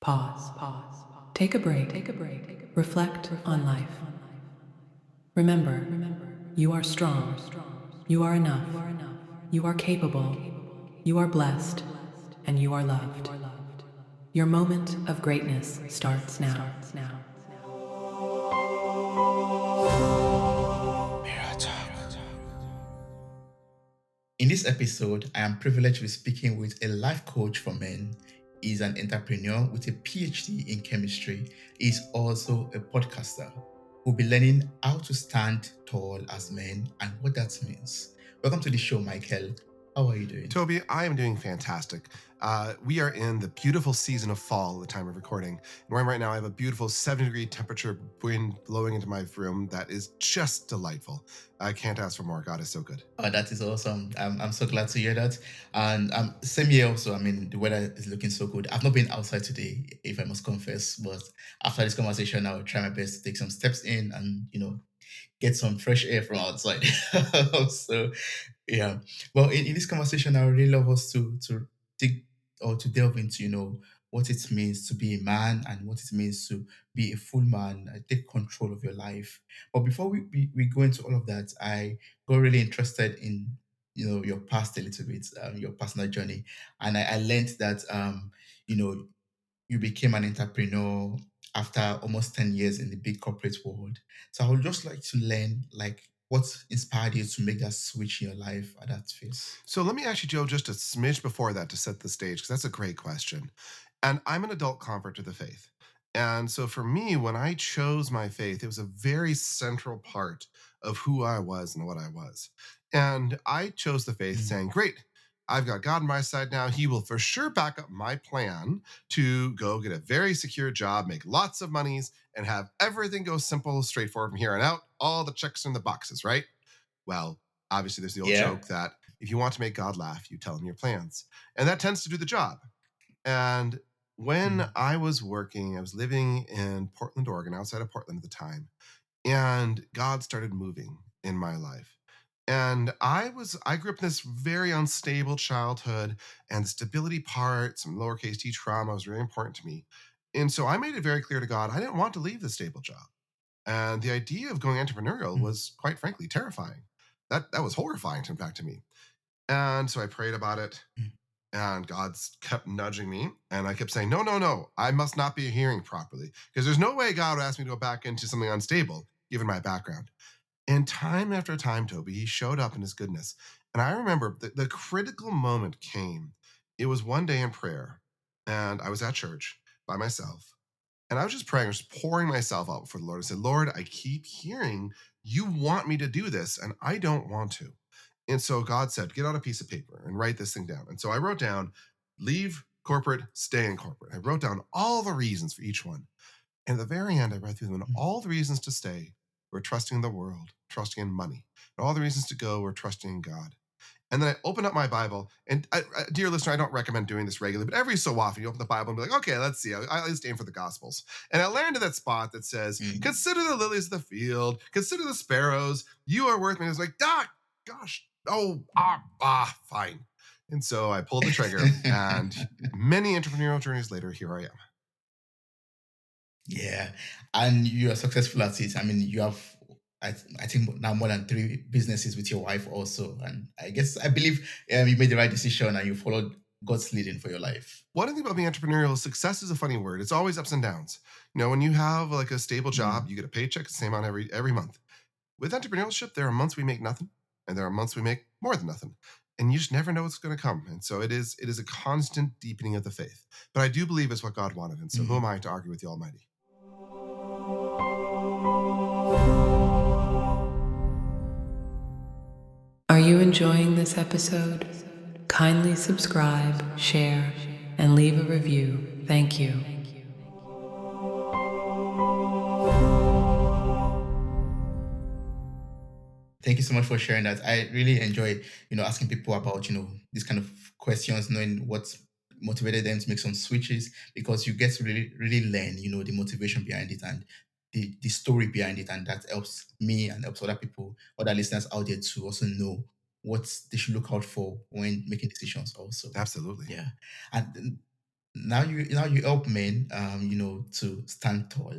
Pause. Take a break. Reflect on life. Remember, you are strong. You are enough. You are capable. You are blessed. And you are loved. Your moment of greatness starts now. In this episode, I am privileged to be speaking with a life coach for men. He's an entrepreneur with a PhD in chemistry. He's also a podcaster. We'll be learning how to stand tall as men and what that means. Welcome to the show, Michael. How are you doing? Toby, I am doing fantastic. We are in the beautiful season of fall at the time of recording. And where I'm right now, I have a beautiful 70-degree temperature wind blowing into my room that is just delightful. I can't ask for more. God is so good. Oh, that is awesome. I'm so glad to hear that. And same here also. I mean, the weather is looking so good. I've not been outside today, if I must confess, but after this conversation, I'll try my best to take some steps in and, get some fresh air from outside. So, yeah. Well, in this conversation, I would really love us to dig or to delve into, what it means to be a man and what it means to be a full man, take control of your life. But before we go into all of that, I got really interested in, your past a little bit, your personal journey. And I learned that, you know, you became an entrepreneur after almost 10 years in the big corporate world. So I would just like to learn, like, what inspired you to make that switch in your life at that phase? So let me ask you, Joe, just a smidge before that to set the stage, because that's a great question. And I'm an adult convert to the faith. And so for me, when I chose my faith, it was a very central part of who I was and what I was. And I chose the faith Mm, saying, great, I've got God on my side now. He will for sure back up my plan to go get a very secure job, make lots of monies, and have everything go simple, straightforward from here on out. All the checks in the boxes, right? Well, obviously, there's the old yeah. joke that if you want to make God laugh, you tell him your plans. And that tends to do the job. And when Mm, I was working, I was living in Portland, Oregon, outside of Portland at the time, and God started moving in my life. And I grew up in this very unstable childhood, and the stability part, some lowercase t trauma was really important to me. And so I made it very clear to God I didn't want to leave the stable job. And the idea of going entrepreneurial mm, was quite frankly terrifying. That was horrifying, in fact, to me. And so I prayed about it, mm, and God's kept nudging me, and I kept saying, "No, no, no! I must not be hearing properly, because there's no way God would ask me to go back into something unstable, given my background." And time after time, Toby, He showed up in His goodness. And I remember the critical moment came. It was one day in prayer, and I was at church by myself, and I was just praying, I was pouring myself out before the Lord. I said, Lord, I keep hearing you want me to do this, and I don't want to. And so God said, get out a piece of paper and write this thing down. And so I wrote down, leave corporate, stay in corporate. I wrote down all the reasons for each one. And at the very end, I read through them, and mm, all the reasons to stay were trusting in the world, trusting in money. And all the reasons to go were trusting in God. And then I open up my Bible, and dear listener, I don't recommend doing this regularly, but every so often you open the Bible and be like, okay, let's see. I just aim for the Gospels. And I land to that spot that says, mm. consider the lilies of the field, consider the sparrows, you are worth me. It's like, Doc, gosh, fine. And so I pulled the trigger, and many entrepreneurial journeys later, here I am. Yeah, and you are successful at it. I mean, you have, I think now more than three businesses with your wife also, and I believe you made the right decision and you followed God's leading for your life. One thing about being entrepreneurial is success is a funny word. It's always ups and downs. You know, when you have like a stable job, Mm, you get a paycheck the same amount every month. With entrepreneurship, there are months we make nothing, and there are months we make more than nothing. And you just never know what's going to come. And so it is a constant deepening of the faith. But I do believe it's what God wanted. And so who am mm. I to argue with the Almighty? Are you enjoying this episode? Kindly subscribe, share, and leave a review. Thank you. Thank you so much for sharing that. I really enjoy, asking people about, these kind of questions, knowing what motivated them to make some switches, because you get to really, really learn, the motivation behind it and the story behind it. And that helps me and helps other people, other listeners out there to also know what they should look out for when making decisions also. Absolutely. Yeah. And now you help men, to stand tall,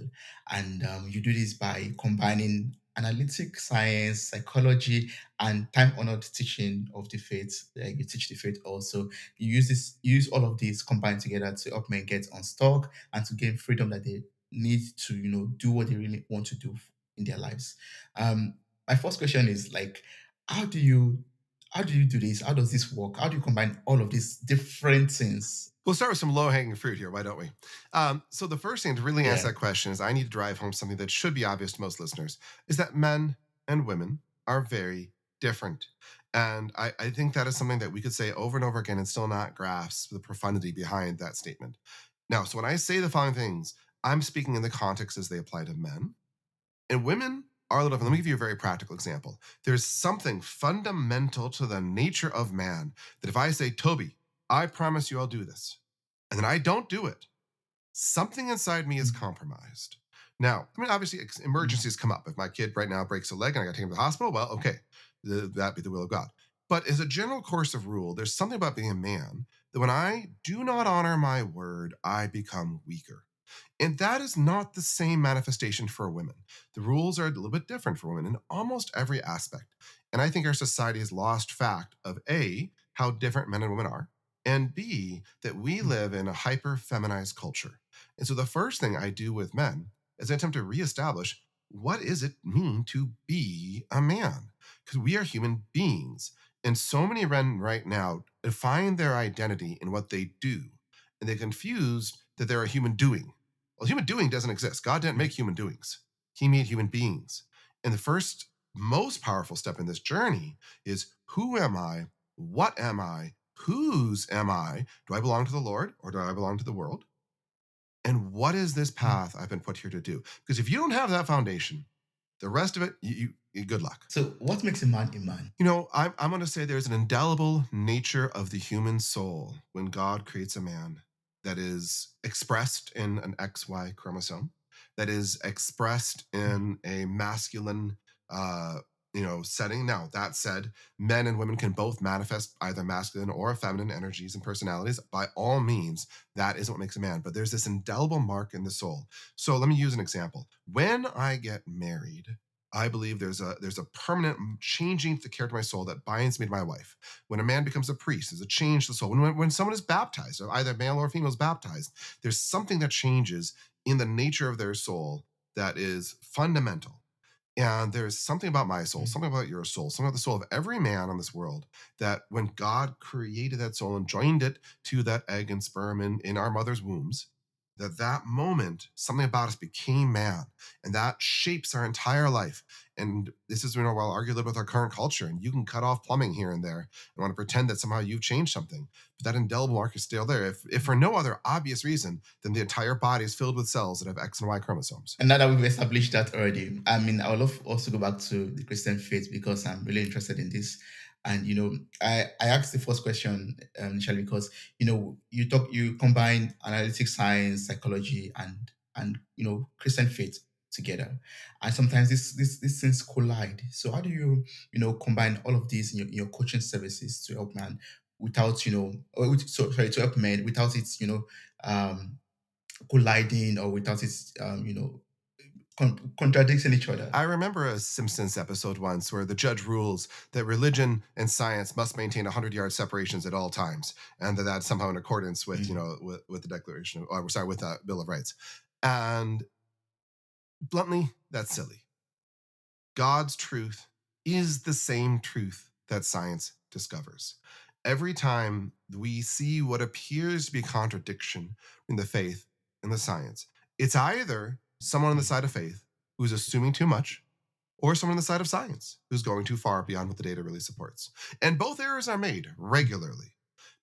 and you do this by combining analytic science, psychology, and time-honored teaching of the faith. You teach the faith also. You use all of these combined together to help men get unstuck and to gain freedom that they need to do what they really want to do in their lives. My first question is like, how do you how do you do this? How does this work? How do you combine all of these different things? We'll start with some low hanging fruit here. Why don't we? So, the first thing to really answer Yeah. that question is I need to drive home something that should be obvious to most listeners is that men and women are very different. And I think that is something that we could say over and over again and still not grasp the profundity behind that statement. Now, so when I say the following things, I'm speaking in the context as they apply to men. And women are a little different. Let me give you a very practical example. There's something fundamental to the nature of man that if I say, Toby, I promise you I'll do this, and then I don't do it, something inside me is Mm, compromised. Now, I mean, obviously, mm, emergencies come up. If my kid right now breaks a leg and I got to take him to the hospital, well, okay, that be the will of God. But as a general course of rule, there's something about being a man that when I do not honor my word, I become weaker. And that is not the same manifestation for women. The rules are a little bit different for women in almost every aspect. And I think our society has lost fact of A, how different men and women are, and B, that we mm, live in a hyper feminized culture. And so the first thing I do with men is I attempt to reestablish what does it mean to be a man? Because we are human beings. And so many men right now define their identity in what they do. And they confuse that they're a human doing. Well, human doing doesn't exist. God didn't mm. make human doings. He made human beings. And the first most powerful step in this journey is who am I? What am I? Whose am I? Do I belong to the Lord or do I belong to the world? And what is this Mm. path I've been put here to do? Because if you don't have that foundation, the rest of it, good luck. So, what makes a man a man? I'm going to say there's an indelible nature of the human soul when God creates a man that is expressed in an XY chromosome, that is expressed Mm, in a masculine, uh, setting. Now, that said, men and women can both manifest either masculine or feminine energies and personalities. By all means, that is what makes a man. But there's this indelible mark in the soul. So let me use an example. When I get married, I believe there's a permanent changing the character of my soul that binds me to my wife. When a man becomes a priest, there's a change to the soul. When someone is baptized, or either male or female is baptized, there's something that changes in the nature of their soul that is fundamental. And there's something about my soul, mm, something about your soul, something about the soul of every man on this world that when God created that soul and joined it to that egg and sperm in our mother's wombs, that moment, something about us became man. And that shapes our entire life. And this is, where I'll argue a little with our current culture. And you can cut off plumbing here and there and want to pretend that somehow you've changed something. But that indelible mark is still there. If for no other obvious reason than the entire body is filled with cells that have X and Y chromosomes. And now that we've established that already, I mean, I would love also go back to the Christian faith because I'm really interested in this. And I asked the first question initially because you combine analytic science, psychology, and Christian faith together, and sometimes these things collide. So how do you combine all of these in your coaching services to help man without to help men without it um, colliding or without it contradicting each other. I remember a Simpsons episode once where the judge rules that religion and science must maintain 100-yard separations at all times, and that's somehow in accordance with, Mm, with the Declaration of, or sorry, with the Bill of Rights. And bluntly, that's silly. God's truth is the same truth that science discovers. Every time we see what appears to be contradiction in the faith and the science, it's either someone on the mm, side of faith who's assuming too much or someone on the side of science who's going too far beyond what the data really supports. And both errors are made regularly.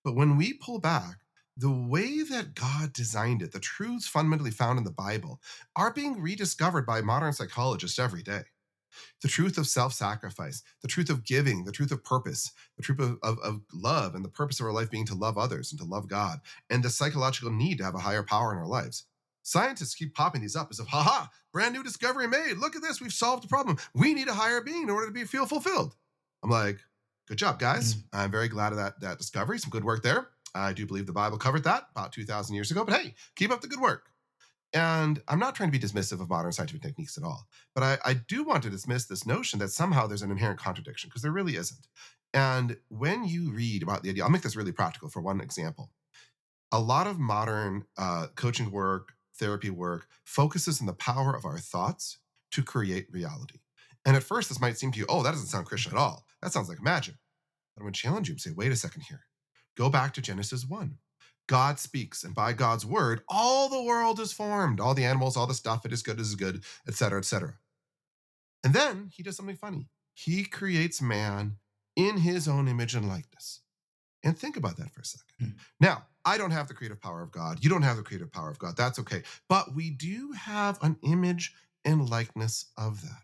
But when we pull back, the way that God designed it, the truths fundamentally found in the Bible, are being rediscovered by modern psychologists every day. The truth of self sacrifice, the truth of giving, the truth of purpose, the truth of love, and the purpose of our life being to love others and to love God, and the psychological need to have a higher power in our lives. Scientists keep popping these up as if, haha, brand new discovery made. Look at this. We've solved the problem. We need a higher being in order feel fulfilled. I'm like, good job, guys. mm, I'm very glad of that discovery. Some good work there. I do believe the Bible covered that about 2,000 years ago, but hey, keep up the good work. And I'm not trying to be dismissive of modern scientific techniques at all, but I do want to dismiss this notion that somehow there's an inherent contradiction, because there really isn't. And when you read about the idea, I'll make this really practical for one example. A lot of modern coaching work, therapy work focuses on the power of our thoughts to create reality. And at first, this might seem to you, oh, that doesn't sound Christian at all. That sounds like magic. But I'm going to challenge you and say, wait a second here. Go back to Genesis 1. God speaks, and by God's word, all the world is formed, all the animals, all the stuff, it is good, etc., etc. And then he does something funny. He creates man in his own image and likeness. And think about that for a second. Mm. Now, I don't have the creative power of God. You don't have the creative power of God. That's okay. But we do have an image and likeness of that.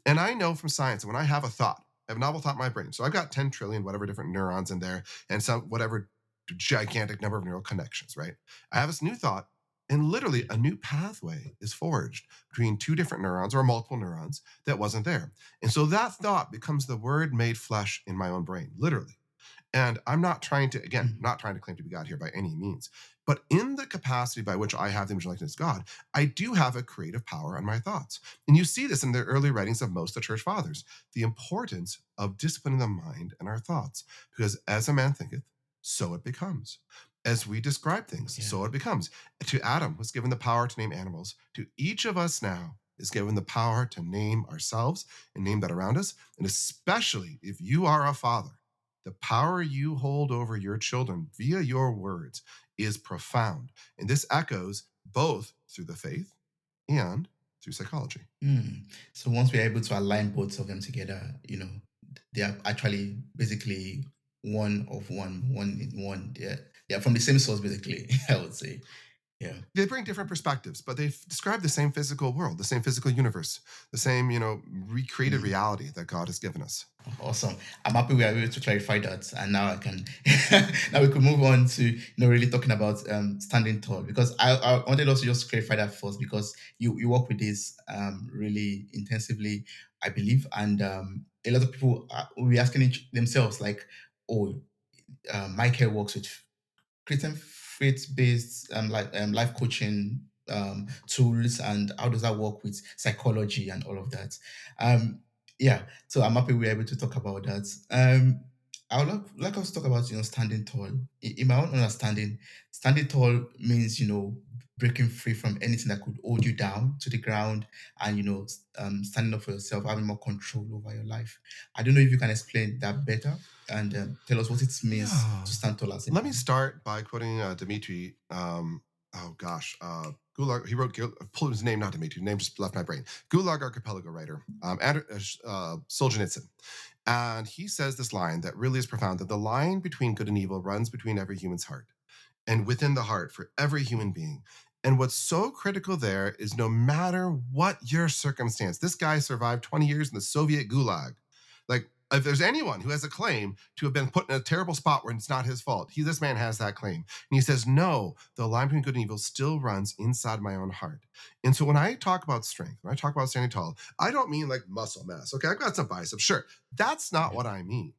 And I know from science that when I have a thought, I have a novel thought in my brain. So I've got 10 trillion, whatever different neurons in there, and some whatever gigantic number of neural connections, right? I have this new thought, and literally a new pathway is forged between two different neurons or multiple neurons that wasn't there. And so that thought becomes the word made flesh in my own brain, literally. And I'm not trying to, again, Mm. not trying to claim to be God here by any means. But in the capacity by which I have the image and likeness of God, I do have a creative power on my thoughts. And you see this in the early writings of most of the church fathers, the importance of disciplining the mind and our thoughts. Because as a man thinketh, so it becomes. As we describe things, Yeah. so it becomes. To Adam was given the power to name animals. To each of us now is given the power to name ourselves and name that around us. And especially if you are a father, the power you hold over your children via your words is profound. And this echoes both through the faith and through psychology. Mm. So once we're able to align both of them together, they are actually basically one of one in one. They're from the same source, basically, I would say. Yeah. They bring different perspectives, but they describe the same physical world, the same physical universe, the same, recreated Mm. reality that God has given us. Awesome. I'm happy we are able to clarify that, and now I can. Now we could move on to really talking about standing tall, because I wanted also just to clarify that first, because you work with this really intensively, I believe, and a lot of people will be asking themselves like, oh, Michael works with creating faith-based life coaching tools, and how does that work with psychology and all of that. Um, yeah, so I'm happy we're able to talk about that. I would like us to talk about standing tall. In my own understanding, standing tall means breaking free from anything that could hold you down to the ground, and standing up for yourself, having more control over your life. I don't know if you can explain that better, and tell us what it means Yeah. to stand tall as a Let me man. start by quoting Dmitri. Gulag. He wrote. Pull his name, not Dmitri. His name just left my brain. Gulag Archipelago writer, Solzhenitsyn, and he says this line that really is profound: that the line between good and evil runs between every human's heart, and within the heart for every human being. And what's so critical there is no matter what your circumstance, this guy survived 20 years in the Soviet gulag. Like, if there's anyone who has a claim to have been put in a terrible spot where it's not his fault, this man has that claim. And he says, no, the line between good and evil still runs inside my own heart. And so when I talk about strength, when I talk about standing tall, I don't mean like muscle mass. Okay, I've got some biceps. Sure. That's not Yeah. what I mean.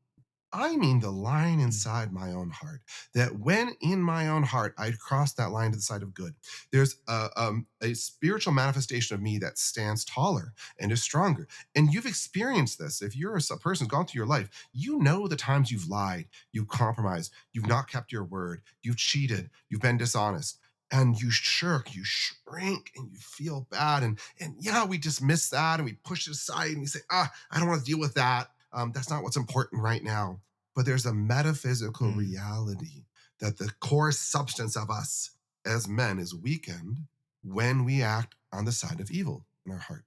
I mean the line Mm. inside my own heart. That when in my own heart I cross that line to the side of good, there's a spiritual manifestation of me that stands taller and is stronger. And you've experienced this. If you're a person who's gone through your life, you know the times you've lied, you've compromised, you've not kept your word, you've cheated, you've been dishonest. And you shirk, you shrink, and you feel bad. And yeah, we dismiss that and we push it aside and we say, I don't want to deal with that. That's not what's important right now. But there's a metaphysical Mm. reality that the core substance of us as men is weakened when we act on the side of evil in our heart.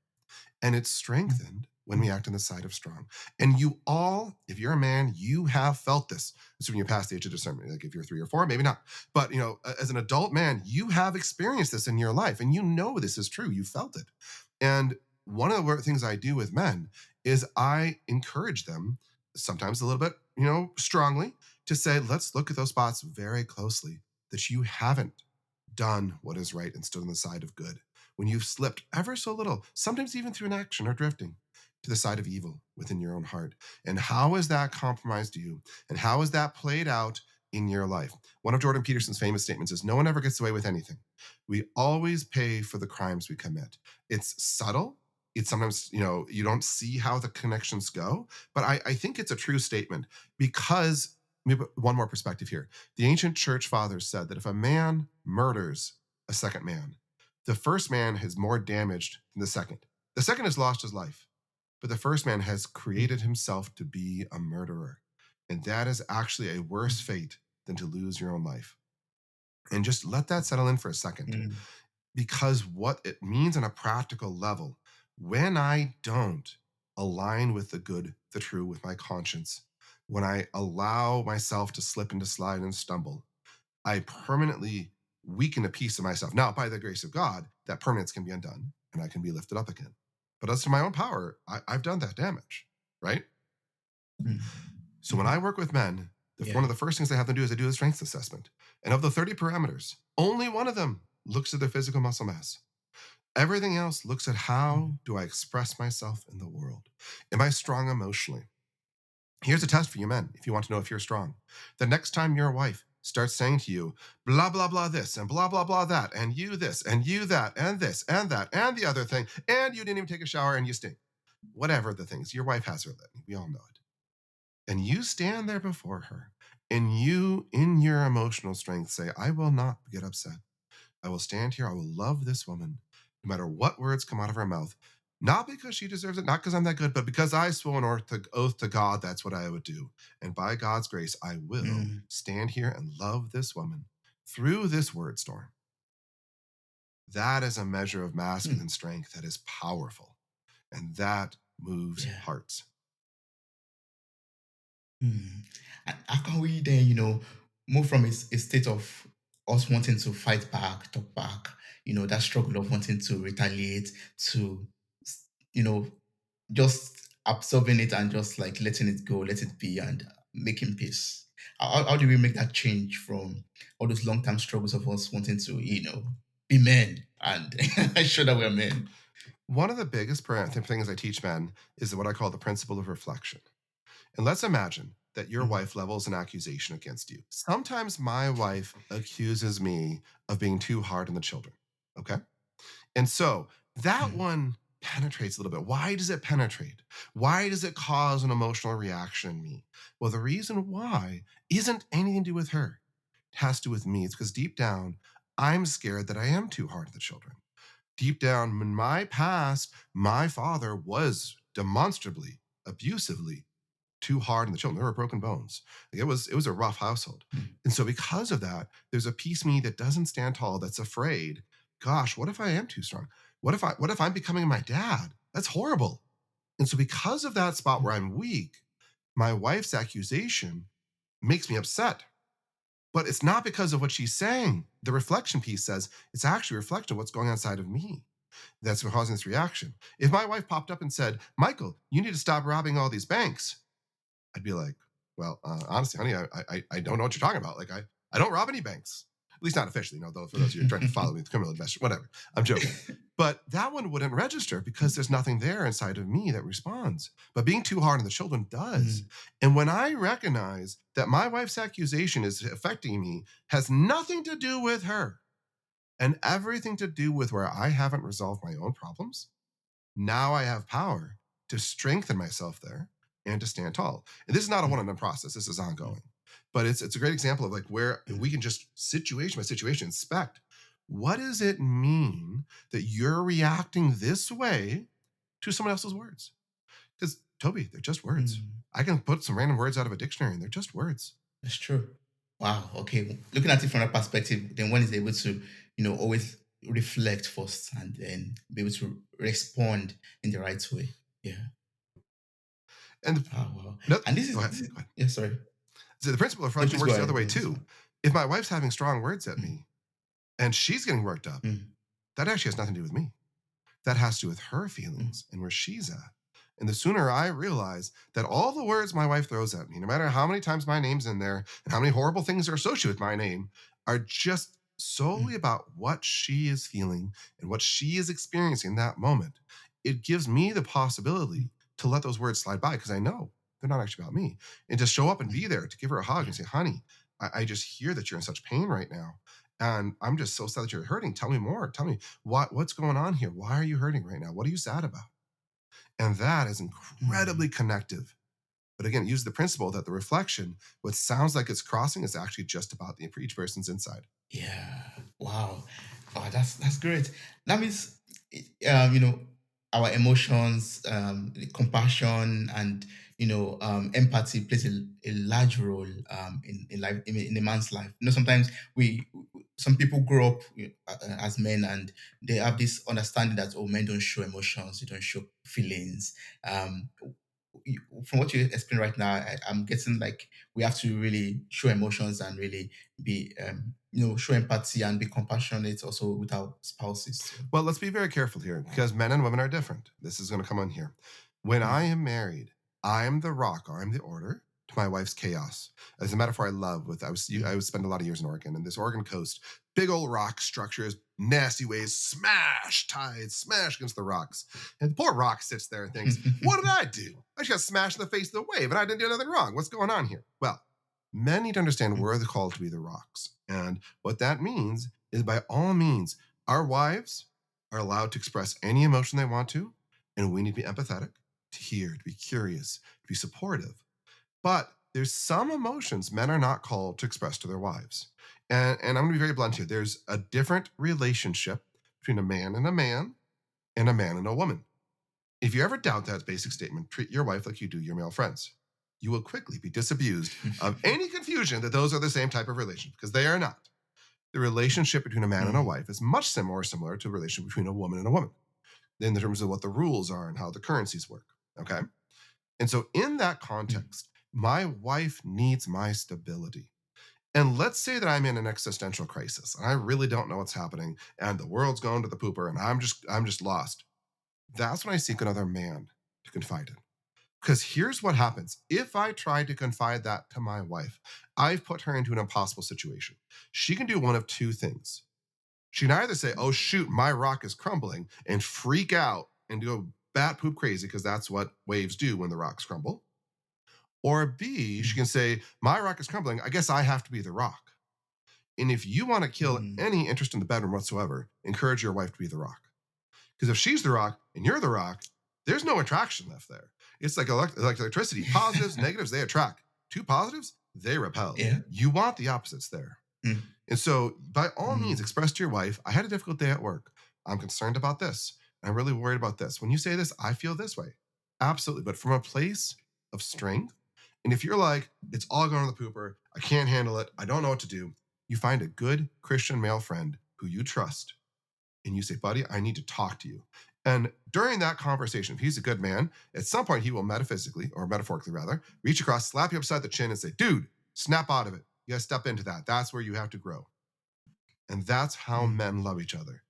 And it's strengthened when we act on the side of strong. And you all, if you're a man, you have felt this. Assuming you're past the age of discernment. Like if you're 3 or 4, maybe not. But as an adult man, you have experienced this in your life, and you know this is true. You felt it. And one of the things I do with men is I encourage them, sometimes a little bit, strongly, to say, let's look at those spots very closely that you haven't done what is right and stood on the side of good, when you've slipped ever so little, sometimes even through inaction or drifting, to the side of evil within your own heart. And how has that compromised you? And how has that played out in your life. One of Jordan Peterson's famous statements is, no one ever gets away with anything. We always pay for the crimes we commit. It's subtle. It's sometimes, you don't see how the connections go, but I think it's a true statement because maybe one more perspective here. The ancient church fathers said that if a man murders a second man, the first man is more damaged than the second. The second has lost his life, but the first man has created himself to be a murderer. And that is actually a worse fate than to lose your own life. And just let that settle in for a second, Mm. because what it means on a practical level, when I don't align with the good, the true, with my conscience, when I allow myself to slip and to slide and stumble, I permanently weaken a piece of myself. Now, by the grace of God, that permanence can be undone and I can be lifted up again. But as to my own power, I've done that damage, right? Mm. So when I work with men, one Yeah. of the first things I have them do is I do a strengths assessment. And of the 30 parameters, only one of them looks at their physical muscle mass. Everything else looks at how do I express myself in the world? Am I strong emotionally? Here's a test for you men if you want to know if you're strong. The next time your wife starts saying to you, blah, blah, blah, this, and blah, blah, blah, that, and you this, and you that, and this, and that, and the other thing, and you didn't even take a shower and you stink. Whatever the things, your wife has her litany. We all know it. And you stand there before her, and you, in your emotional strength, say, I will not get upset. I will stand here. I will love this woman, no matter what words come out of her mouth. Not because she deserves it, not because I'm that good, but because I swore an oath to God, that's what I would do. And by God's grace, I will Mm. stand here and love this woman through this word storm. That is a measure of Mm. masculine strength that is powerful, and that moves Yeah. hearts. Mm. And how can we then, move from a state of us wanting to fight back, talk back, that struggle of wanting to retaliate to, you know, just absorbing it and just like letting it go, let it be, and making peace? How do we make that change from all those long term struggles of us wanting to, be men and show that we're men? One of the biggest things I teach men is what I call the principle of reflection. And let's imagine that your Mm. wife levels an accusation against you. Sometimes my wife accuses me of being too hard on the children. Okay. And so that Mm. one penetrates a little bit. Why does it penetrate? Why does it cause an emotional reaction in me? Well, the reason why isn't anything to do with her. It has to do with me. It's because deep down, I'm scared that I am too hard on the children. Deep down in my past, my father was demonstrably, abusively too hard on the children. There were broken bones. Like, it was a rough household. Mm. And so because of that, there's a piece of me that doesn't stand tall, that's afraid. Gosh, what if I am too strong? What if I'm becoming my dad? That's horrible. And so because of that spot where I'm weak, my wife's accusation makes me upset. But it's not because of what she's saying. The reflection piece says it's actually a reflection of what's going on inside of me that's causing this reaction. If my wife popped up and said, Michael, you need to stop robbing all these banks, I'd be like, well, honestly, honey, I don't know what you're talking about. Like, I don't rob any banks, at least not officially. No, though, for those of you who are trying to follow me, the criminal investor, whatever. I'm joking. But that one wouldn't register because there's nothing there inside of me that responds. But being too hard on the children does. Mm. And when I recognize that my wife's accusation is affecting me, has nothing to do with her and everything to do with where I haven't resolved my own problems, now I have power to strengthen myself there and to stand tall. And this is not a Mm. one-on-one process. This is ongoing. But it's a great example of like where we can just situation by situation inspect, what does it mean that you're reacting this way to someone else's words? Because Toby, they're just words. Mm. I can put some random words out of a dictionary and they're just words. That's true. Wow. Okay. Looking at it from that perspective, then one is able to, always reflect first and then be able to respond in the right way. Yeah. And Oh, wow. no, And this go is, ahead. this is Go ahead. yeah, sorry. So the principle of No, reflection please go works the other ahead. way Yeah, this too. one. If my wife's having strong words at Mm. me and she's getting worked up, Mm. that actually has nothing to do with me. That has to do with her Mm. feelings and where she's at. And the sooner I realize that all the words my wife throws at me, no matter how many times my name's in there and how many horrible things are associated with my name, are just solely Mm. about what she is feeling and what she is experiencing in that moment, it gives me the Mm. possibility to let those words slide by because I know they're not actually about me. And to show up and be Mm. there, to give her a hug Yeah. and say, honey, I just hear that you're in such pain right now. And I'm just so sad that you're hurting. Tell me more. Tell me what's going on here. Why are you hurting right now? What are you sad about? And that is incredibly Mm. connective. But again, use the principle that the reflection, what sounds like it's crossing, is actually just about for each person's inside. Yeah. Wow. Oh, that's great. That means, you know, our emotions, the compassion, and empathy plays a large role in life in a man's life. Sometimes some people grow up as men, and they have this understanding that, oh, men don't show emotions, they don't show feelings. Um, from what you explain right now, I'm getting like we have to really show emotions and really be show empathy and be compassionate also with our spouses too. Well, let's be very careful here because men and women are different. This is going to come on here. When I Mm. am married, I'm the rock, I'm the order to my wife's chaos. As a metaphor I love with I Mm. was spend a lot of years in Oregon, and this Oregon coast, big old rock structures, nasty waves, smash tides, smash against the rocks. And the poor rock sits there and thinks, what did I do? I just got smashed in the face of the wave and I didn't do anything wrong. What's going on here? Well, men need to understand Mm. we're the called to be the rocks. And what that means is by all means, our wives are allowed to express any emotion they want to, and we need to be empathetic, to hear, to be curious, to be supportive. But there's some emotions men are not called to express to their wives. And I'm going to be very blunt here. There's a different relationship between a man and a man and a man and a woman. If you ever doubt that basic statement, treat your wife like you do your male friends. You will quickly be disabused of any confusion that those are the same type of relationship because they are not. The relationship between a man and a Mm. wife is much similar to a relationship between a woman and a woman in terms of what the rules are and how the currencies work. Okay. And so, in that Mm. context, my wife needs my stability. And let's say that I'm in an existential crisis and I really don't know what's happening and the world's going to the pooper and I'm just lost. That's when I seek another man to confide in. Because here's what happens. If I try to confide that to my wife, I've put her into an impossible situation. She can do one of two things. She can either say, oh, shoot, my rock is crumbling and freak out and go bat poop crazy because that's what waves do when the rocks crumble. Or B, she Mm. can say, my rock is crumbling. I guess I have to be the rock. And if you want to kill Mm. any interest in the bedroom whatsoever, encourage your wife to be the rock. Because if she's the rock and you're the rock, there's no attraction left there. It's like electricity. Positives, negatives, they attract. Two positives, they repel. Yeah. You want the opposites there. Mm. And so, by all means, Mm. express to your wife, I had a difficult day at work. I'm concerned about this. I'm really worried about this. When you say this, I feel this way. Absolutely. But from a place of strength. And if you're like, it's all going to the pooper, I can't handle it, I don't know what to do, you find a good Christian male friend who you trust and you say, buddy, I need to talk to you. And during that conversation, if he's a good man, at some point he will metaphysically, or metaphorically rather, reach across, slap you upside the chin, and say, dude, snap out of it. You gotta step into that. That's where you have to grow. And that's how Mm. men love each other.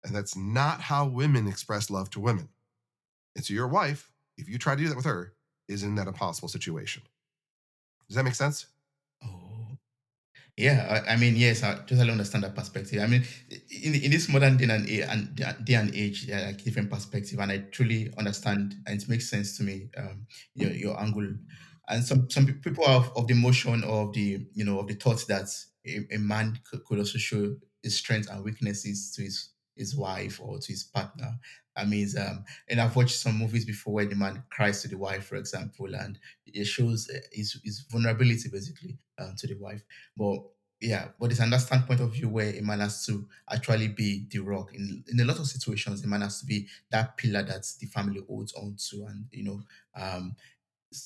And that's not how women express love to women. And so your wife, if you try to do that with her, is in that impossible situation. Does that make sense? Oh. Yeah, I mean, yes, I totally understand that perspective. I mean, in this modern day and age, there are like different perspective, and I truly understand, and it makes sense to me. Your angle, and some people are of the motion of the of the thought that a man could also show his strengths and weaknesses to his wife or to his partner. I mean, and I've watched some movies before where the man cries to the wife, for example, and it shows his vulnerability basically to the wife. But yeah, but it's another standpoint of view where a man has to actually be the rock. In a lot of situations, a man has to be that pillar that the family holds on to, and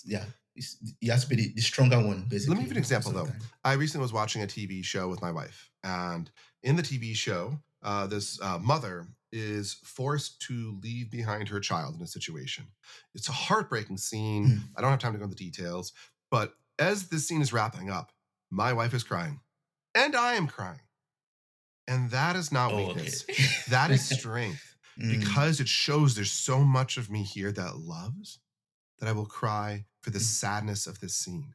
yeah, he has to be the stronger one, Let me give you basically, an example most of the though. time. I recently was watching a TV show with my wife, and in the TV show, this mother is forced to leave behind her child in a situation. It's a heartbreaking scene. Mm. I don't have time to go into details, but as this scene is wrapping up, my wife is crying, and I am crying. And that is not Oh, okay. weakness. That is strength Mm. because it shows there's so much of me here that loves that I will cry for the Mm. sadness of this scene.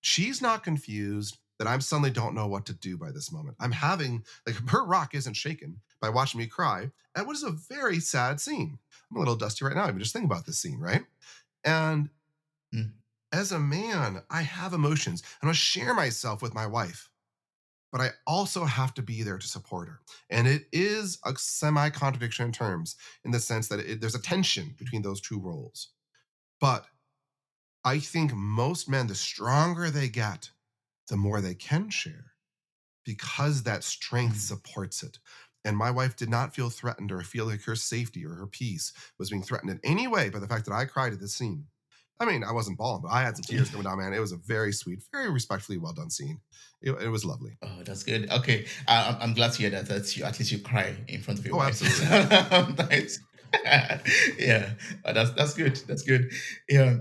She's not confused that I'm suddenly don't know what to do by this moment. I'm having, like, her rock isn't shaken by watching me cry. And what is a very sad scene. I'm a little dusty right now, even just thinking about this scene, right? And Mm. As a man, I have emotions and I share myself with my wife, but I also have to be there to support her. And it is a semi contradiction in terms, in the sense that there's a tension between those two roles. But I think most men, the stronger they get, the more they can share, because that strength Mm. supports it. And my wife did not feel threatened or feel like her safety or her peace was being threatened in any way by the fact that I cried at this scene. I mean, I wasn't bawling, but I had some tears coming down, man. It was a very sweet, very respectfully well done scene. It was lovely. Oh, that's good. Okay, I'm glad to hear that. That you at least you cry in front of your Oh, wife. absolutely. Nice. Yeah, that's good. That's good. Yeah.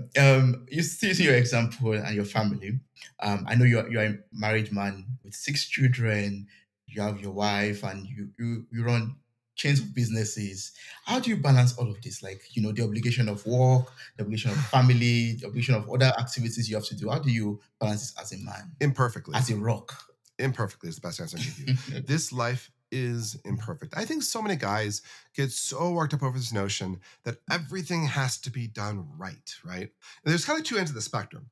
You still see your example and your family. I know you're a married man with 6 children. You have your wife, and you run chains of businesses. How do you balance all of this? Like, the obligation of work, the obligation of family, the obligation of other activities you have to do. How do you balance this as a man, Imperfectly. as a rock? Imperfectly is the best answer I can give you. This life is imperfect. I think so many guys get so worked up over this notion that everything has to be done right, right? And there's kind of two ends of the spectrum.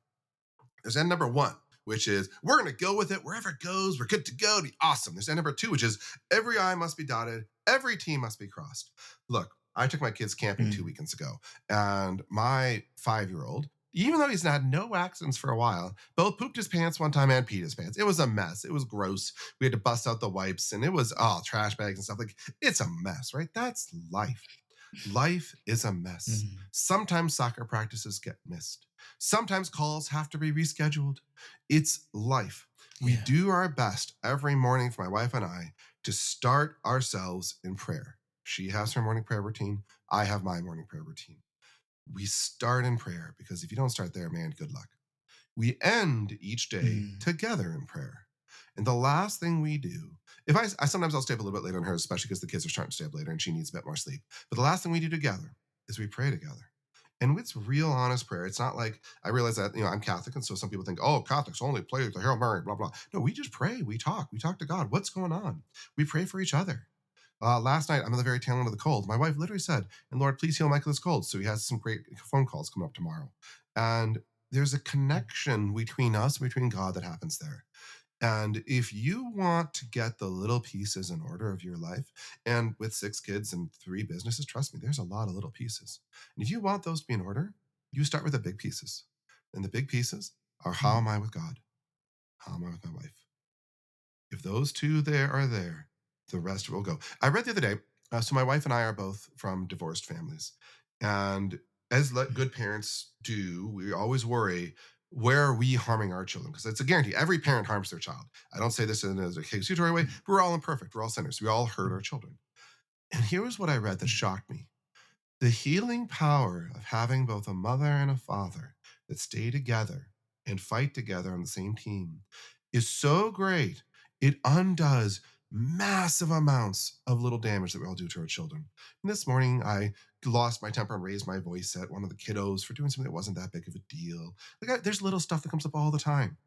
There's end number one, which is we're going to go with it wherever it goes. We're good to go. It'll be awesome. There's end number two, which is every I must be dotted, every T must be crossed. Look, I took my kids camping 2 weekends ago, and my 5-year-old, even though he's had no accidents for a while, both pooped his pants one time and peed his pants. It was a mess. It was gross. We had to bust out the wipes, and it was trash bags and stuff. Like, it's a mess, right? That's life. Life is a mess. Mm. Sometimes soccer practices get missed. Sometimes calls have to be rescheduled. It's life. We Yeah. do our best every morning for my wife and I to start ourselves in prayer. She has her morning prayer routine. I have my morning prayer routine. We start in prayer because if you don't start there, man, good luck. We end each day Mm. together in prayer. And the last thing we do, if I sometimes I'll stay up a little bit later on her, especially because the kids are starting to stay up later and she needs a bit more sleep. But the last thing we do together is we pray together. And it's real honest prayer. It's not like I realize that, I'm Catholic. And so some people think, oh, Catholics only play the Hail Mary, blah, blah. No, we just pray. We talk. We talk to God. What's going on? We pray for each other. Last night, I'm in the very tail end of the cold. My wife literally said, and Lord, please heal Michael this cold. So he has some great phone calls coming up tomorrow. And there's a connection between us, between God that happens there. And if you want to get the little pieces in order of your life, and with 6 kids and 3 businesses, trust me, there's a lot of little pieces. And if you want those to be in order, you start with the big pieces. And the big pieces are how am I with God? How am I with my wife? If those two there are there, the rest will go. I read the other day, so my wife and I are both from divorced families. And as good parents do, we always worry, where are we harming our children? Because it's a guarantee. Every parent harms their child. I don't say this in a accusatory way. Mm. We're all imperfect. We're all sinners. We all hurt our children. And here was what I read that Mm. shocked me. The healing power of having both a mother and a father that stay together and fight together on the same team is so great, it undoes massive amounts of little damage that we all do to our children. And this morning, I lost my temper and raised my voice at one of the kiddos for doing something that wasn't that big of a deal. There's little stuff that comes up all the time.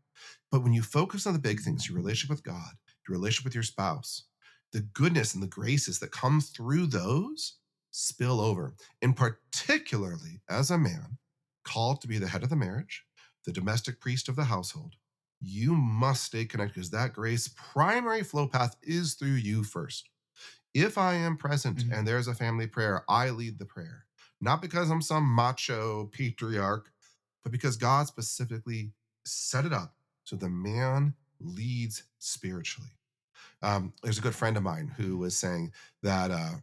But when you focus on the big things, your relationship with God, your relationship with your spouse, the goodness and the graces that come through those spill over. And particularly as a man called to be the head of the marriage, the domestic priest of the household, you must stay connected because that grace primary flow path is through you first. If I am present and Mm. there's a family prayer, I lead the prayer. Not because I'm some macho patriarch, but because God specifically set it up so the man leads spiritually. There's a good friend of mine who was saying that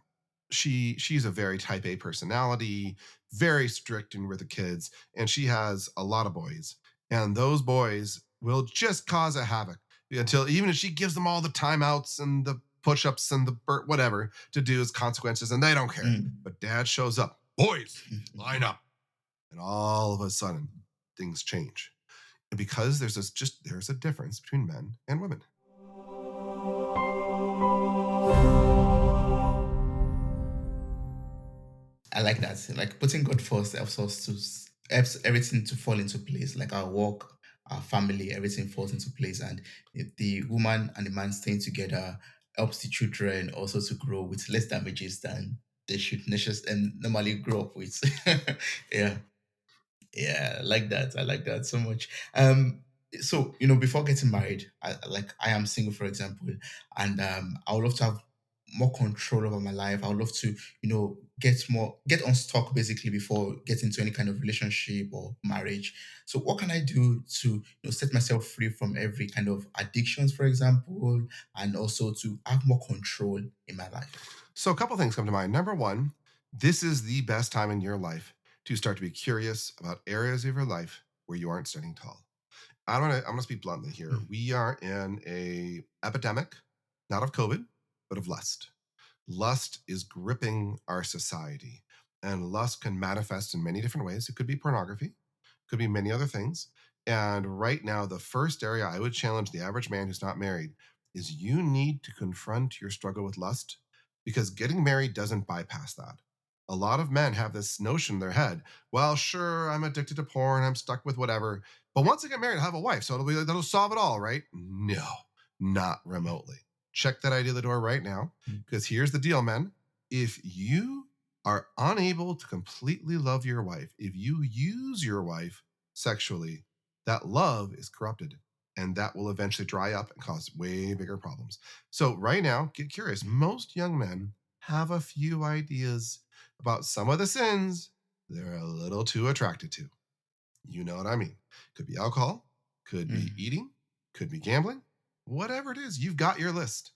she's a very type A personality, very strict and with the kids, and she has a lot of boys, and those boys will just cause a havoc until even if she gives them all the timeouts and the push-ups and the whatever to do as consequences, and they don't care. Mm. But dad shows up, boys, line up, and all of a sudden things change. And because there's a difference between men and women. I like that. Like putting God first helps everything to fall into place. Like our work, our family, everything falls into place. And if the woman and the man staying together helps the children also to grow with less damages than they should normally grow up with. Yeah. Yeah, I like that. I like that so much. So before getting married, I am single, for example, and I would love to have more control over my life. I would love to, get unstuck basically before getting into any kind of relationship or marriage. So what can I do to, set myself free from every kind of addictions, for example, and also to have more control in my life? So, a couple things come to mind. Number one, this is the best time in your life to start to be curious about areas of your life where you aren't standing tall. I'm gonna speak bluntly here. Mm, We are in a epidemic, not of COVID, but of lust. Lust is gripping our society, and lust can manifest in many different ways. It could be pornography, could be many other things. And right now, the first area I would challenge the average man who's not married is you need to confront your struggle with lust, because getting married doesn't bypass that. A lot of men have this notion in their head, well, sure, I'm addicted to porn, I'm stuck with whatever. But once I get married, I'll have a wife. So that'll solve it all, right? No, not remotely. Check that idea of the door right now. mm, Because here's the deal, men. If you are unable to completely love your wife, if you use your wife sexually, that love is corrupted. And that will eventually dry up and cause way bigger problems. So, right now, get curious. Most young men have a few ideas about some of the sins they're a little too attracted to. You know what I mean? Could be alcohol, could be mm, eating, could be gambling, whatever it is, you've got your list.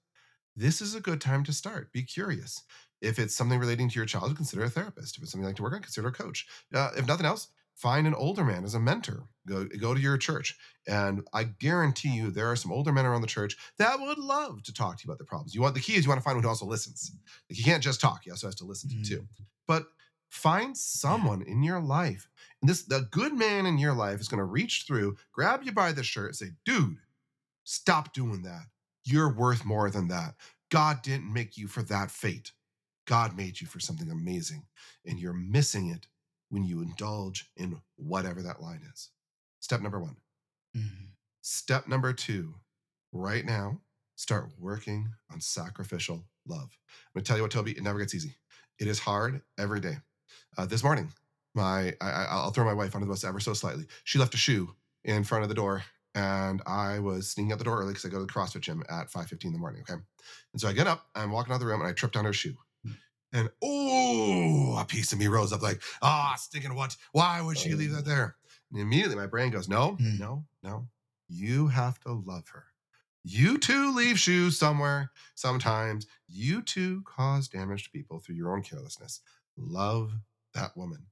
This is a good time to start. Be curious. If it's something relating to your child, consider a therapist. If it's something you like to work on, consider a coach. If nothing else, find an older man as a mentor. Go to your church, and I guarantee you there are some older men around the church that would love to talk to you about the problems. You want the key is you want to find one who also listens. Like you can't just talk; he also has to listen to you too. mm. But find Yeah. someone in your life, and the good man in your life is going to reach through, grab you by the shirt, and say, "Dude, stop doing that. You're worth more than that. God didn't make you for that fate. God made you for something amazing. And you're missing it when you indulge in whatever that line is." Step number one. Mm, Step number two, right now, start working on sacrificial love. I'm going to tell you what, Toby, it never gets easy. It is hard every day. This morning, I'll throw my wife under the bus ever so slightly. She left a shoe in front of the door, and I was sneaking out the door early because I go to the CrossFit gym at 5:15 in the morning. Okay, and so I get up, I'm walking out of the room, and I tripped on her shoe. mm. And oh, a piece of me rose up like, stinking what? Why would she leave that Oh. there? And immediately my brain goes, no, Mm, no, no. You have to love her. You too leave shoes somewhere sometimes. You too cause damage to people through your own carelessness. Love that woman.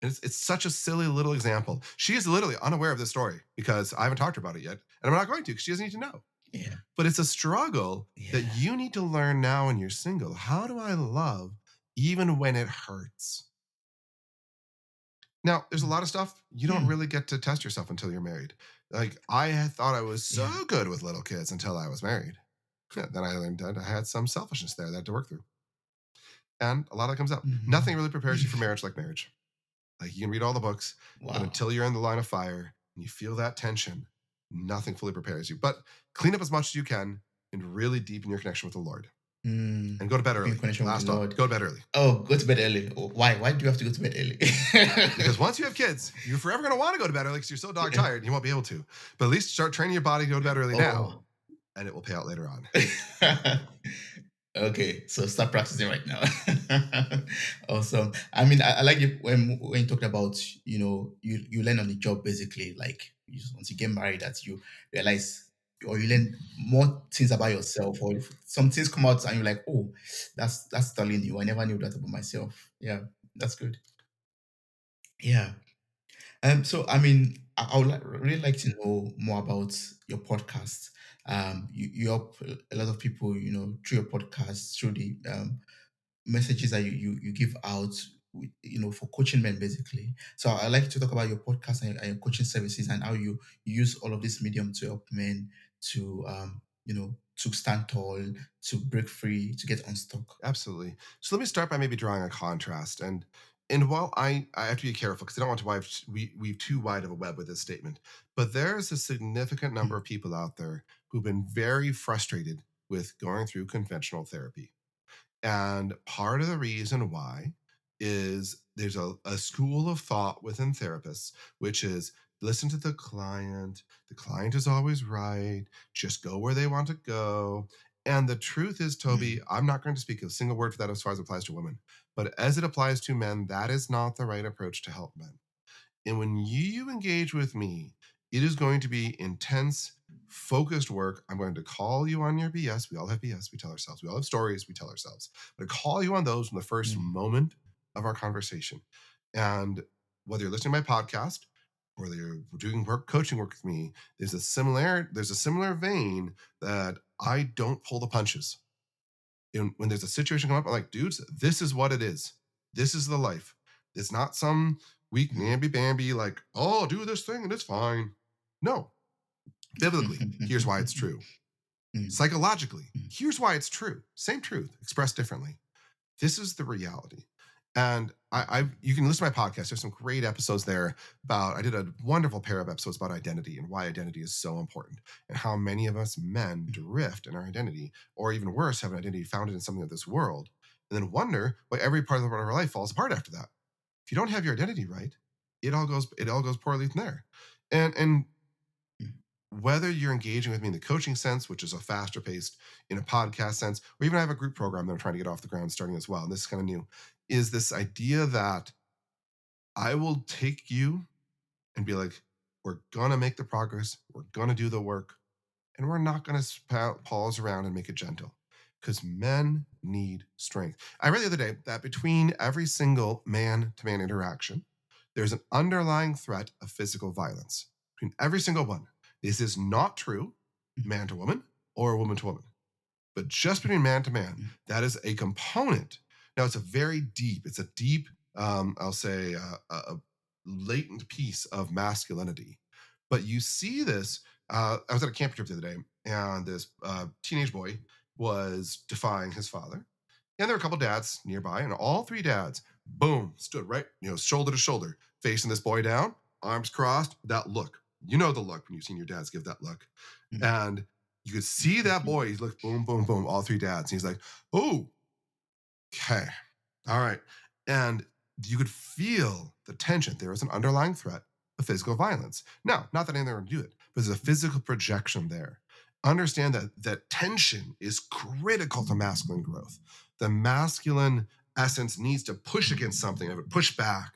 And it's such a silly little example. She is literally unaware of this story because I haven't talked to her about it yet. And I'm not going to because she doesn't need to know. yeah. But it's a struggle that Yeah. you need to learn now when you're single. How do I love even when it hurts? Now, there's a Mm, lot of stuff you don't mm, really get to test yourself until you're married. Like, I had thought I was yeah. so good with little kids until I was married. Then I learned that I had some selfishness there that I had to work through. And a lot of it comes up. Nothing Mhm. really prepares you for marriage like marriage. Like, you can read all the books, but Wow. until you're in the line of fire and you feel that tension, nothing fully prepares you. But clean up as much as you can and really deepen your connection with the Lord. Mm, And go to bed keeping in early. connection with the Last one, Lord. go to bed early. Oh, go to bed early. Oh, why? Why do you have to go to bed early? Because once you have kids, you're forever going to want to go to bed early because you're so dog Yeah. tired and you won't be able to. But at least start training your body to go to bed early now, Oh. and it will pay out later on. Okay, so start practicing right now. Awesome. I mean, I like it when you talked about, you learn on the job basically. Like once you get married, that you realize or you learn more things about yourself, or if some things come out and you're like, oh, that's totally new. I never knew that about myself. Yeah, that's good. Yeah. So I mean, I would really like to know more about your podcast. You help a lot of people, through your podcast, through the messages that you give out, for coaching men, basically. So I'd like to talk about your podcast and your coaching services and how you use all of this medium to help men to, to stand tall, to break free, to get unstuck. Absolutely. So let me start by maybe drawing a contrast. And while I have to be careful because I don't want to weave too wide of a web with this statement, but there's a significant number Mm, of people out there who've been very frustrated with going through conventional therapy. And part of the reason why is there's a school of thought within therapists, which is listen to the client is always right, just go where they want to go. And the truth is, Toby, Mm, I'm not going to speak a single word for that as far as it applies to women, but as it applies to men, that is not the right approach to help men. And when you engage with me, it is going to be intense, focused work. I'm going to call you on your BS. We all have BS. We tell ourselves. We all have stories. We tell ourselves. But I call you on those from the first mm, moment of our conversation. And whether you're listening to my podcast or whether you're doing work, coaching work with me, there's a similar vein that I don't pull the punches. When there's a situation come up, I'm like, dudes, this is what it is. This is the life. It's not some weak mm, namby bamby like, oh, do this thing and it's fine. No, biblically, here's why it's true. mm, Psychologically, mm, here's why it's true. Same truth, expressed differently. This is the reality. And you can listen to my podcast. There's some great episodes there about, I did a wonderful pair of episodes about identity and why identity is so important and how many of us men mm, drift in our identity, or even worse, have an identity founded in something of this world, and then wonder why every part of our life falls apart after that. If you don't have your identity right, it all goes poorly from there. And mm, whether you're engaging with me in the coaching sense, which is a faster paced, in a podcast sense, or even I have a group program that I'm trying to get off the ground starting as well. And this is kind of new, is this idea that I will take you and be like, we're going to make the progress, we're going to do the work, and we're not going to pause around and make it gentle because men need strength. I read the other day that between every single man to man interaction, there's an underlying threat of physical violence between every single one. This is not true man to woman or woman to woman, but just between man to man, mm, that is a component. Now it's a deep, I'll say, a latent piece of masculinity. But you see this. I was at a camping trip the other day, and this teenage boy was defying his father, and there were a couple dads nearby, and all three dads, boom, stood right, shoulder to shoulder, facing this boy down, arms crossed, that look. You know the look when you've seen your dads give that look, mm, and you could see that boy. He's like, boom, boom, boom, all three dads. And he's like, oh, okay, all right. And you could feel the tension. There was an underlying threat of physical violence. Now, not that anything would do it, but there's a physical projection there. Understand that tension is critical to masculine growth. The masculine essence needs to push against something, push back.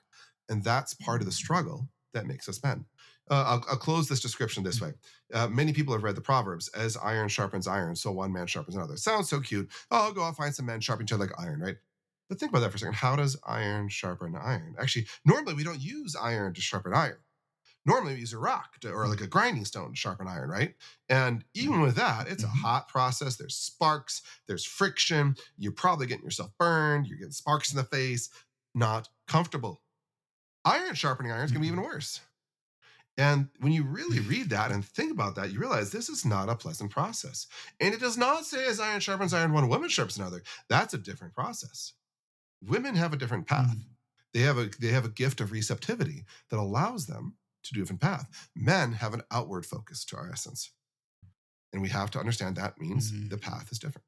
And that's part of the struggle that makes us men. I'll close this description this way. Many people have read the Proverbs, as iron sharpens iron, so one man sharpens another. Sounds so cute. Oh, I'll go out find some men sharpen each other like iron, right? But think about that for a second. How does iron sharpen iron? Actually, normally we don't use iron to sharpen iron. Normally we use a rock or like mm, a grinding stone to sharpen iron, right? And even with that, it's a mhm, hot process. There's sparks, there's friction. You're probably getting yourself burned. You're getting sparks in the face. Not comfortable. Iron sharpening iron is going to be even mhm, worse. And when you really read that and think about that, you realize this is not a pleasant process. And it does not say as iron sharpens iron, one woman sharpens another. That's a different process. Women have a different path. mm, They have a gift of receptivity that allows them to do a different path. Men have an outward focus to our essence. And we have to understand that means the mm. path is different.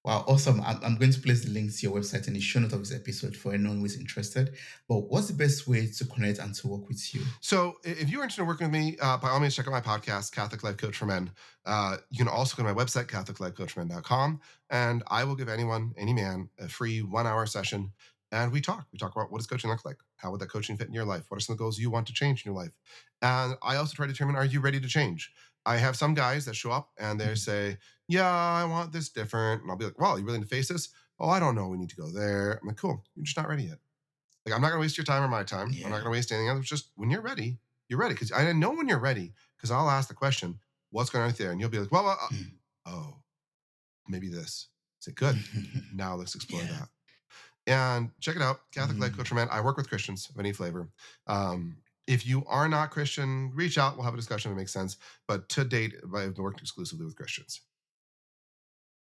Wow, awesome. I'm going to place the links to your website in the show note of this episode for anyone who is interested. But what's the best way to connect and to work with you? So if you're interested in working with me, by all means, check out my podcast, Catholic Life Coach for Men. You can also go to my website, catholiclifecoachformen.com, and I will give anyone, any man, a free 1 hour session. And we talk. We talk about what does coaching look like? How would that coaching fit in your life? What are some of the goals you want to change in your life? And I also try to determine, are you ready to change? I have some guys that show up and they Mm, say, yeah, I want this different. And I'll be like, well, are you willing to face this? Oh, I don't know. We need to go there. I'm like, cool. You're just not ready yet. Like, I'm not going to waste your time or my time. I'm not yeah. going to waste anything else. It's just when you're ready, you're ready. Because I know when you're ready, because I'll ask the question, what's going on right there? And you'll be like, well, Mm. oh, maybe this. I say, good. Now let's explore Yeah. that. And check it out, Catholic Life Coach Mm. for Men. I work with Christians of any flavor. If you are not Christian, reach out. We'll have a discussion if it makes sense. But to date, I've worked exclusively with Christians.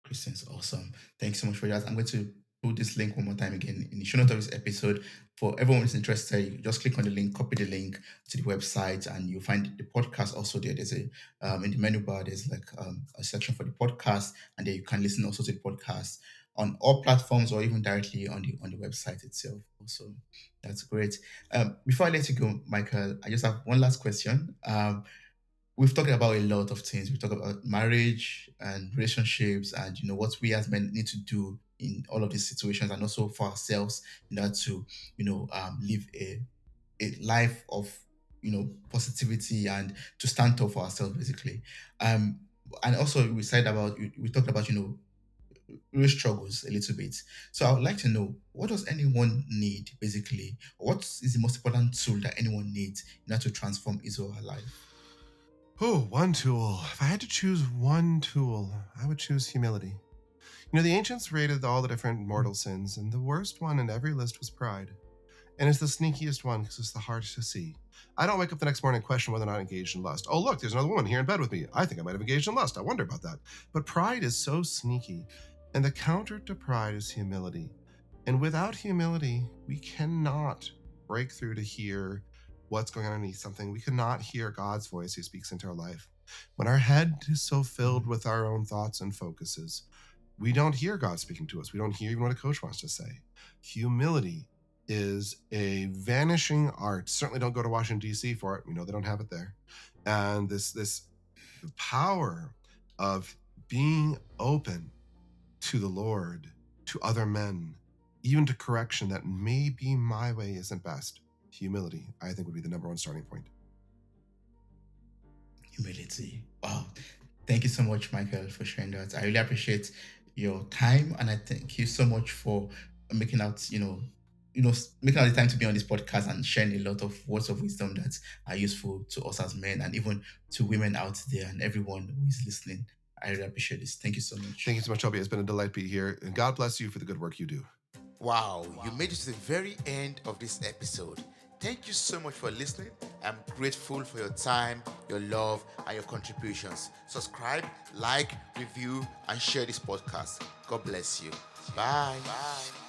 Christians, awesome. Thanks so much for that. I'm going to put this link one more time again in the show notes of this episode. For everyone who's interested, you just click on the link, copy the link to the website, and you'll find the podcast also there. There's a in the menu bar, there's like a section for the podcast, and then you can listen also to the podcast on all platforms or even directly on the website itself. Also, that's great. Before I let you go, Michael, I just have one last question. We've talked about a lot of things. We talked about marriage and relationships, and what we as men need to do in all of these situations, and also for ourselves in order to live a life of positivity and to stand up for ourselves, basically. Um, and also we talked about real struggles a little bit. So I would like to know, what does anyone need, basically? What is the most important tool that anyone needs in order to transform his or her life? Oh, one tool. If I had to choose one tool, I would choose humility. The ancients rated all the different mortal sins, and the worst one in every list was pride. And it's the sneakiest one because it's the hardest to see. I don't wake up the next morning and question whether or not I engaged in lust. Oh, look, there's another woman here in bed with me. I think I might have engaged in lust. I wonder about that. But pride is so sneaky. And the counter to pride is humility. And without humility, we cannot break through to hear what's going on underneath something. We cannot hear God's voice who speaks into our life. When our head is so filled with our own thoughts and focuses, we don't hear God speaking to us. We don't hear even what a coach wants to say. Humility is a vanishing art. Certainly don't go to Washington, D.C. for it. We know they don't have it there. And the power of being open to the Lord, to other men, even to correction that maybe my way isn't best. Humility, I think, would be the number one starting point. Humility. Wow. Thank you so much, Michael, for sharing that. I really appreciate your time, and I thank you so much for making out, making out the time to be on this podcast and sharing a lot of words of wisdom that are useful to us as men and even to women out there and everyone who is listening. I really appreciate this. Thank you so much. Thank you so much, Toby. It's been a delight to be here, and God bless you for the good work you do. Wow, you made it to the very end of this episode. Thank you so much for listening. I'm grateful for your time, your love, and your contributions. Subscribe, like, review, and share this podcast. God bless you. Bye. Bye.